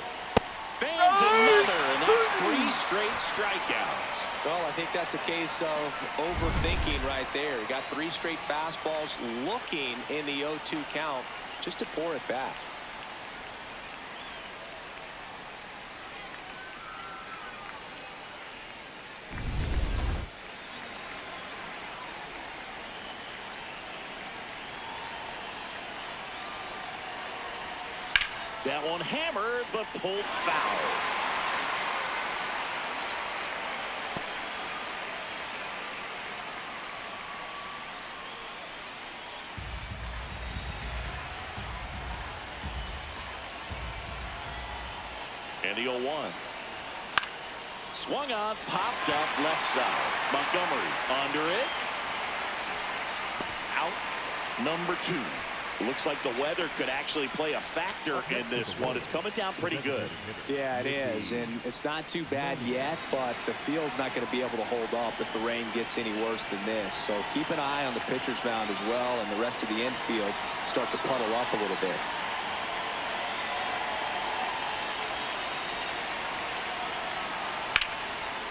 Fans another, and that's 3 straight strikeouts. Well, I think that's a case of overthinking right there. He got 3 straight fastballs looking in the 0-2 count just to pour it back. That one hammered, but pulled foul. And the 0-1. Swung on, popped up left side. Montgomery under it. Out. Number 2. Looks like the weather could actually play a factor in this one. It's coming down pretty good. Yeah, it is, and it's not too bad yet, but the field's not going to be able to hold up if the rain gets any worse than this. So keep an eye on the pitcher's mound as well, and the rest of the infield start to puddle up a little bit.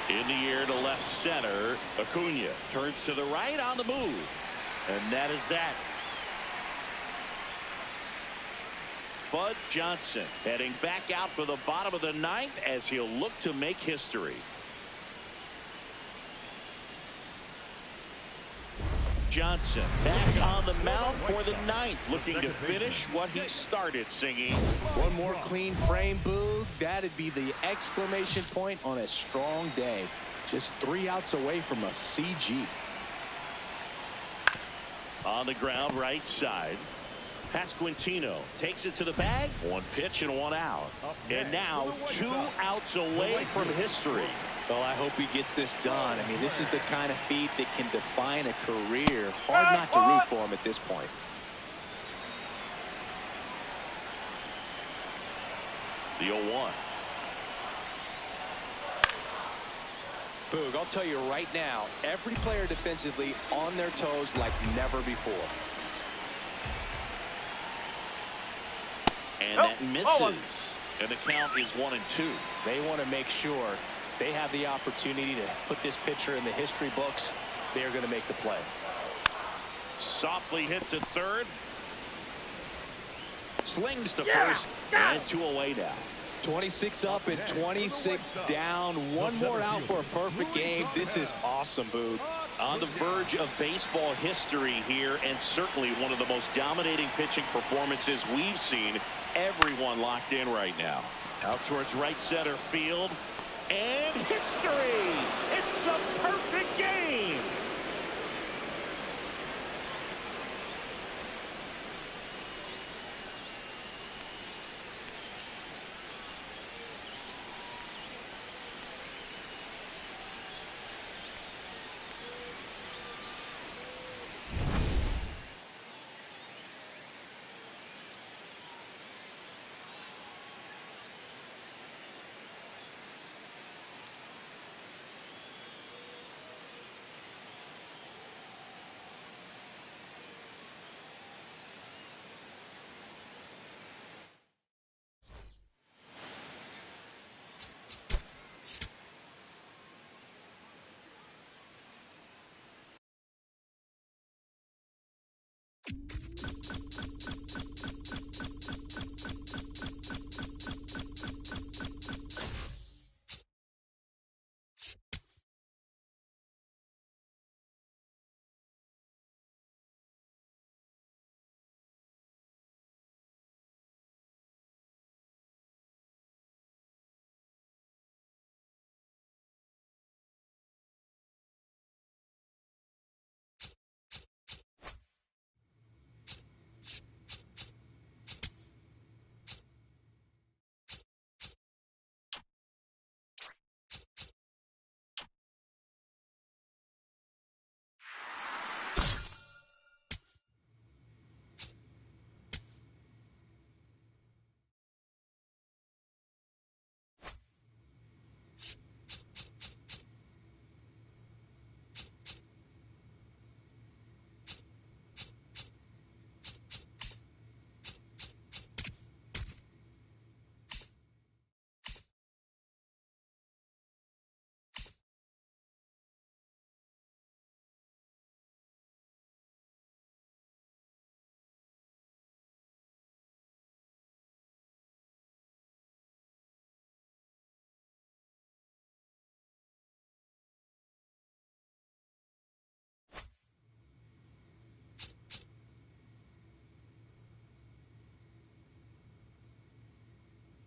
In the air to left center. Acuna turns to the right on the move. And that is that. Bud Johnson heading back out for the bottom of the 9th as he'll look to make history. Johnson back on the mound for the 9th, looking to finish what he started singing. One more clean frame, Boog. That'd be the exclamation point on a strong day. Just 3 outs away from a CG. On the ground right side. Pasquantino takes it to the bag. 1 pitch and 1 out. And now 2 outs away from history. Well, I hope he gets this done. I mean, this is the kind of feat that can define a career. Hard not to root for him at this point. The 0-1. Boog, I'll tell you right now, every player defensively on their toes like never before. And that misses. And the count is 1-2. They want to make sure they have the opportunity to put this pitcher in the history books. They are going to make the play. Softly hit to third. Slings to first. And 2 away now. 26 up and 26 down. 1 more out for a perfect game. This is awesome, Boog. On the verge of baseball history here, and certainly one of the most dominating pitching performances we've seen. Everyone locked in right now. Out towards right center field. And history! It's a perfect game!